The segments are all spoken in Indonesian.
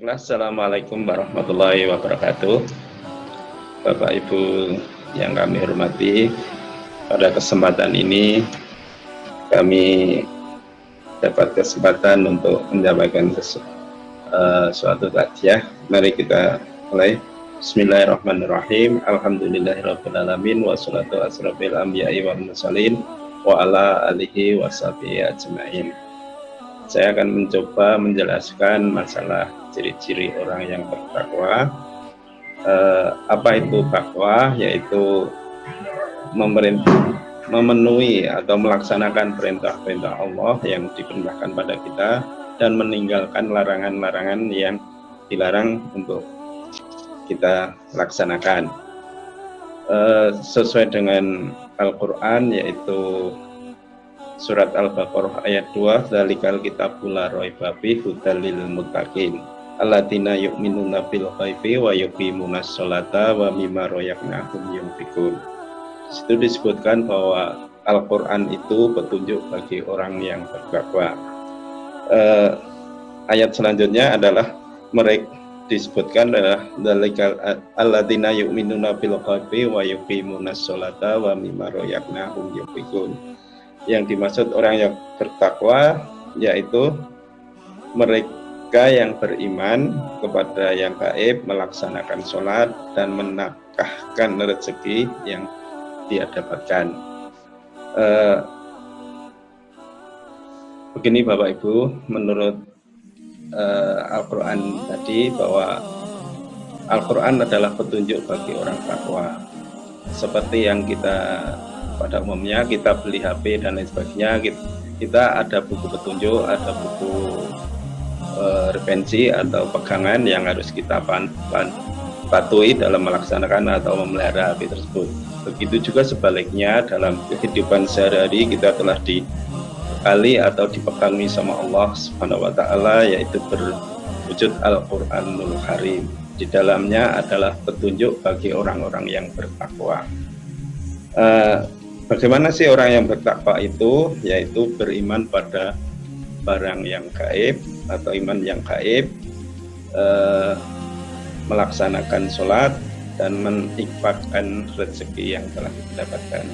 Assalamualaikum warahmatullahi wabarakatuh. Bapak Ibu yang kami hormati, pada kesempatan ini kami dapat kesempatan untuk menyampaikan suatu kajian. Mari kita mulai. Bismillahirrahmanirrahim. Alhamdulillahirabbil alamin wassalatu wassalamu anbiya'i wal mursalin wa ala alihi washabihi ajmain. Saya akan mencoba menjelaskan masalah ciri-ciri orang yang bertakwa. Apa itu takwa? Yaitu memenuhi atau melaksanakan perintah-perintah Allah yang diperintahkan pada kita dan meninggalkan larangan-larangan yang dilarang untuk kita laksanakan. Sesuai dengan Al-Quran, yaitu Surat Al-Baqarah ayat 2, Dzalikal kitabul la raiba fihi hudal lil muttaqin alladzina yu'minuna bil ghaibi wa yuqimunas sholata wa mimma razaqnahum yunfiqun. Situ disebutkan bahwa Al-Quran itu petunjuk bagi orang yang bertakwa. Ayat selanjutnya adalah mereka disebutkan adalah Dzalikal alladzina yu'minuna bil ghaibi wa yuqimunas sholata wa mimma razaqnahum yunfiqun. Yang dimaksud orang yang bertakwa yaitu mereka yang beriman kepada yang gaib, melaksanakan sholat dan menafkahkan rezeki yang dia dapatkan. Begini Bapak Ibu, menurut Al-Quran tadi bahwa Al-Quran adalah petunjuk bagi orang takwa. Seperti yang kita pada umumnya kita beli HP dan lain sebagainya, kita ada buku petunjuk, ada buku referensi atau pegangan yang harus kita patuhi dalam melaksanakan atau memelihara HP tersebut. Begitu juga sebaliknya dalam kehidupan sehari-hari kita telah dibekali atau dipegangi sama Allah Subhanahu wa Ta'ala, yaitu berwujud Al-Quranul Karim. Di dalamnya adalah petunjuk bagi orang-orang yang bertakwa. Bagaimana sih orang yang bertakwa itu? Yaitu beriman pada barang yang gaib atau iman yang gaib, melaksanakan sholat dan menginfakkan rezeki yang telah didapatkan.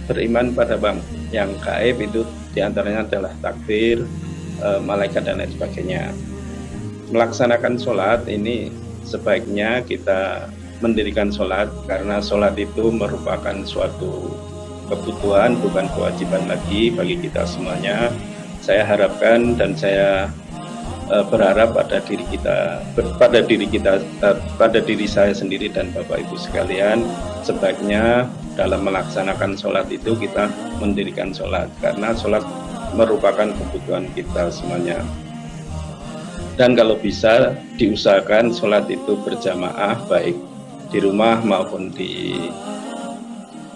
Beriman pada barang yang gaib itu diantaranya adalah takdir, malaikat dan lain sebagainya. Melaksanakan sholat ini sebaiknya kita mendirikan sholat, karena sholat itu merupakan suatu kebutuhan, bukan kewajiban lagi bagi kita semuanya. Saya harapkan dan saya berharap pada diri saya sendiri dan Bapak Ibu sekalian, sebaiknya dalam melaksanakan sholat itu kita mendirikan sholat, karena sholat merupakan kebutuhan kita semuanya. Dan kalau bisa diusahakan sholat itu berjamaah, baik di rumah maupun di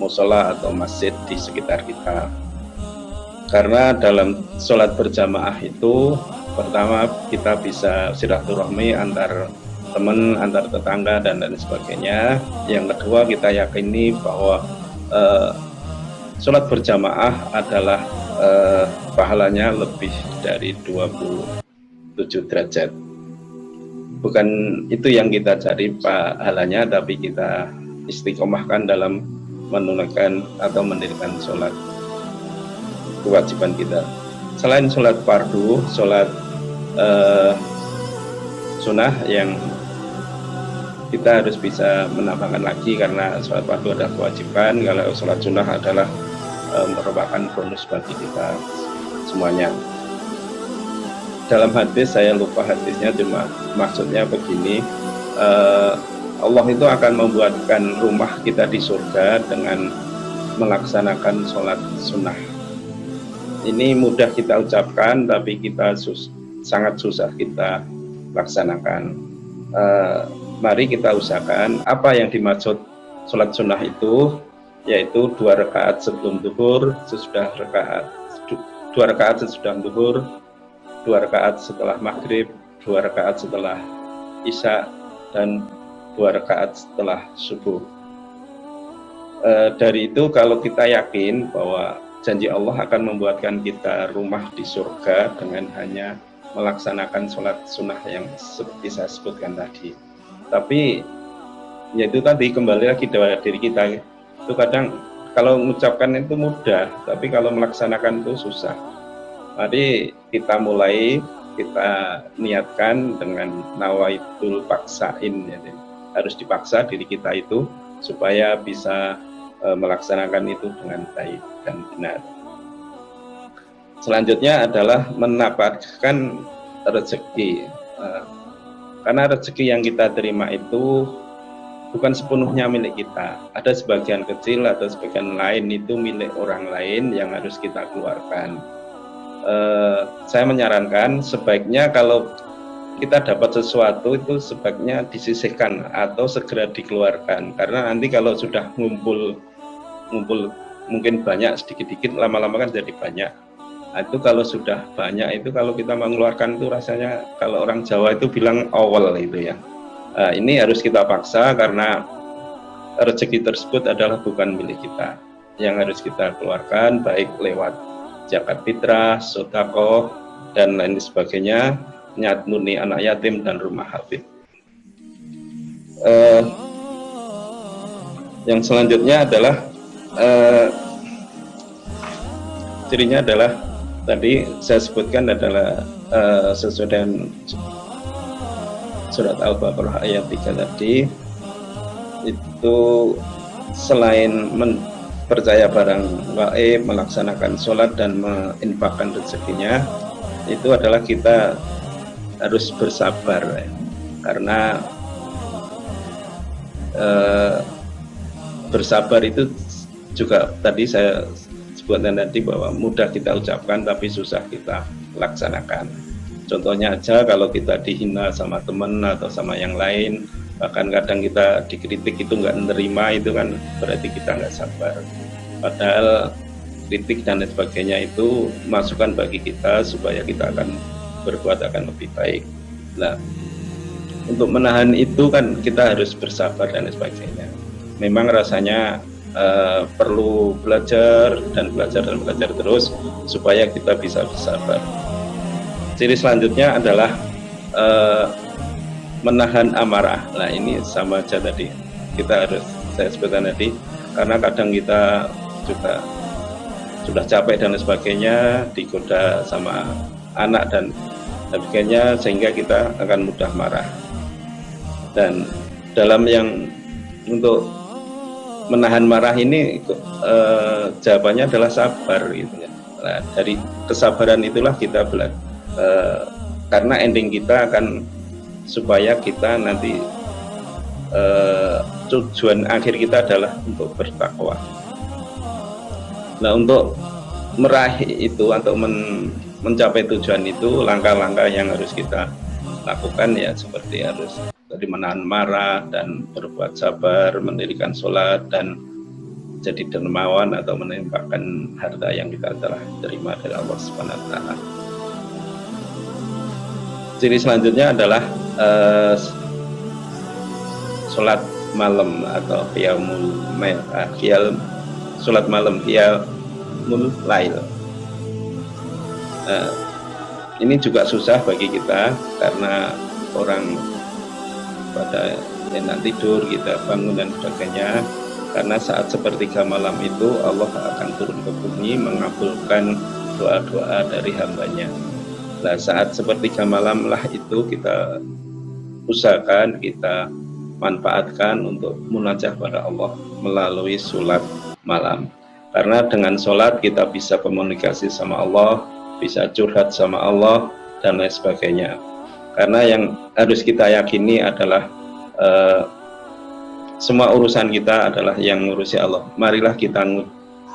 musola atau masjid di sekitar kita. Karena dalam sholat berjamaah itu, pertama kita bisa silaturahmi antar teman, antar tetangga dan lain sebagainya. Yang kedua, kita yakini bahwa sholat berjamaah adalah pahalanya lebih dari 27 derajat. Bukan itu yang kita cari pahalanya, tapi kita istiqomahkan dalam menunaikan atau mendirikan sholat kewajiban kita. Selain sholat fardu, sholat sunnah yang kita harus bisa menambahkan lagi, karena sholat fardu adalah kewajiban, kalau sholat sunnah adalah merupakan bonus bagi kita semuanya. Dalam hadis, saya lupa hadisnya, cuma maksudnya begini, Allah itu akan membuatkan rumah kita di surga dengan melaksanakan sholat sunnah. Ini mudah kita ucapkan, tapi kita sangat susah kita laksanakan. Mari kita usahakan. Apa yang dimaksud sholat sunnah itu? Yaitu 2 rakaat sebelum zuhur, 2 rakaat sesudah zuhur, 2 rakaat setelah maghrib, 2 rakaat setelah isya, dan 2 rakaat setelah subuh. Dari itu, kalau kita yakin bahwa janji Allah akan membuatkan kita rumah di surga dengan hanya melaksanakan sholat sunnah yang seperti saya sebutkan tadi. Tapi ya itu tadi, kembali lagi dari diri kita. Itu kadang kalau mengucapkan itu mudah, tapi kalau melaksanakan itu susah. Mari kita mulai, kita niatkan dengan nawaitul paksain, ya. Harus dipaksa diri kita itu supaya bisa melaksanakan itu dengan baik dan benar. Selanjutnya adalah mendapatkan rezeki, karena rezeki yang kita terima itu bukan sepenuhnya milik kita. Ada sebagian kecil atau sebagian lain itu milik orang lain yang harus kita keluarkan. Saya menyarankan sebaiknya kalau kita dapat sesuatu itu sebaiknya disisihkan atau segera dikeluarkan, karena nanti kalau sudah ngumpul mungkin banyak, sedikit-sedikit, lama-lama kan jadi banyak. Nah, itu kalau sudah banyak itu, kalau kita mengeluarkan itu rasanya, kalau orang Jawa itu bilang awal itu ya. Ini harus kita paksa karena rezeki tersebut adalah bukan milik kita. Yang harus kita keluarkan baik lewat zakat fitrah, sedekah dan lain sebagainya, niat murni anak yatim dan rumah hafid. Yang selanjutnya adalah cirinya adalah tadi saya sebutkan adalah sesuai dengan surat Al-Baqarah ayat 3 tadi, itu selain percaya barang gaib, melaksanakan sholat dan menginfakkan rezekinya, itu adalah kita harus bersabar ya. Karena bersabar itu juga tadi saya sebutkan tadi bahwa mudah kita ucapkan tapi susah kita laksanakan. Contohnya aja kalau kita dihina sama teman atau sama yang lain, bahkan kadang kita dikritik itu nggak menerima, itu kan berarti kita nggak sabar. Padahal kritik dan lain sebagainya itu masukan bagi kita supaya kita akan berbuat akan lebih baik. Nah, untuk menahan itu kan kita harus bersabar dan lain sebagainya. Memang rasanya perlu belajar terus supaya kita bisa bersabar. Ciri selanjutnya adalah menahan amarah. Nah, ini sama aja tadi, kita harus, saya sebutkan tadi, karena kadang kita juga sudah capek dan sebagainya, digoda sama anak dan sebagainya, sehingga kita akan mudah marah. Dan dalam yang untuk menahan marah ini jawabannya adalah sabar gitu ya. Nah, dari kesabaran itulah kita belajar, karena ending kita akan supaya kita nanti tujuan akhir kita adalah untuk bertakwa. Nah, untuk meraih itu atau mencapai tujuan itu, langkah-langkah yang harus kita lakukan ya seperti harus dari menahan marah dan berbuat sabar, mendirikan sholat, dan jadi dermawan atau menempatkan harta yang kita telah terima dari Allah Subhanahu wa Ta'ala. Ciri selanjutnya adalah sholat malam atau sholat malam, qiyamul lail. Ini juga susah bagi kita karena orang pada enak tidur, kita bangun dan sebagainya, karena saat sepertiga malam itu Allah akan turun ke bumi mengabulkan doa-doa dari hambanya. Nah, saat sepertiga malam lah itu kita usahakan, kita manfaatkan untuk munajat pada Allah melalui sholat malam, karena dengan sholat kita bisa komunikasi sama Allah, bisa curhat sama Allah dan lain sebagainya. Karena yang harus kita yakini adalah semua urusan kita adalah yang ngurusi Allah. Marilah kita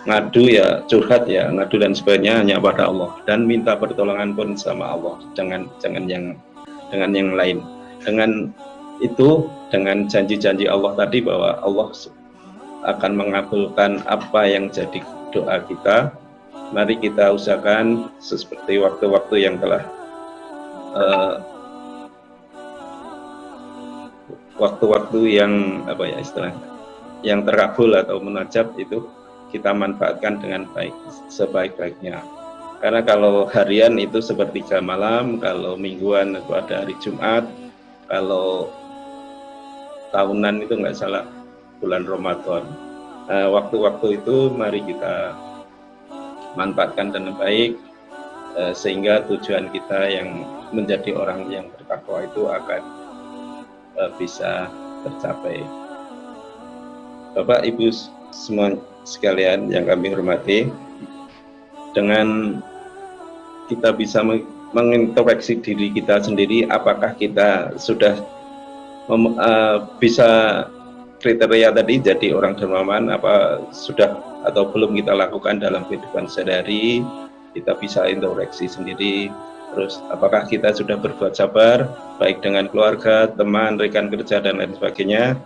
ngadu ya, curhat ya, ngadu dan sebagainya hanya pada Allah, dan minta pertolongan pun sama Allah, jangan dengan yang lain. Dengan itu, dengan janji-janji Allah tadi bahwa Allah akan mengabulkan apa yang jadi doa kita, mari kita usahakan seperti waktu-waktu yang telah waktu-waktu yang apa ya istilahnya, yang terkabul atau munajat itu kita manfaatkan dengan baik, sebaik-baiknya. Karena kalau harian itu sepertiga malam, kalau mingguan itu ada hari Jumat, kalau tahunan itu nggak salah bulan Ramadan. Waktu-waktu itu mari kita manfaatkan dengan baik, sehingga tujuan kita yang menjadi orang yang bertakwa itu akan bisa tercapai. Bapak Ibu semua sekalian yang kami hormati, dengan kita bisa mengintrospeksi diri kita sendiri, apakah kita sudah bisa kriteria tadi jadi orang dermawan, apa sudah atau belum kita lakukan dalam kehidupan sehari-hari. Kita bisa introspeksi sendiri. Terus apakah kita sudah berbuat sabar baik dengan keluarga, teman, rekan kerja dan lain sebagainya.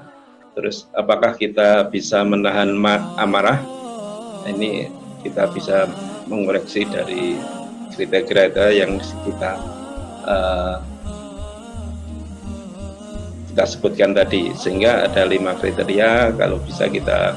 Terus apakah kita bisa menahan amarah. Ini kita bisa mengoreksi dari kriteria yang kita sebutkan tadi, sehingga ada 5 kriteria. Kalau bisa kita,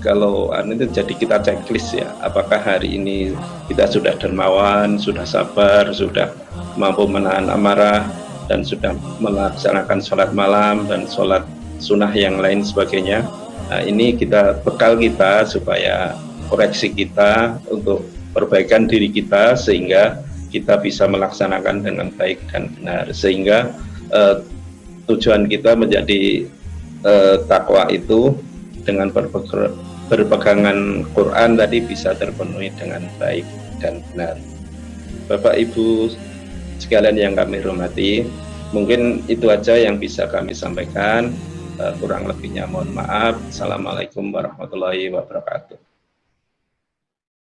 kalau itu jadi kita checklist ya, apakah hari ini kita sudah dermawan, sudah sabar, sudah mampu menahan amarah, dan sudah melaksanakan sholat malam dan sholat sunnah yang lain sebagainya. Nah, ini kita bekal kita supaya koreksi kita untuk perbaikan diri kita, sehingga kita bisa melaksanakan dengan baik dan benar, sehingga tujuan kita menjadi takwa itu dengan berpegangan Quran tadi bisa terpenuhi dengan baik dan benar. Bapak Ibu sekalian yang kami hormati, mungkin itu aja yang bisa kami sampaikan. Kurang lebihnya mohon maaf. Assalamualaikum warahmatullahi wabarakatuh.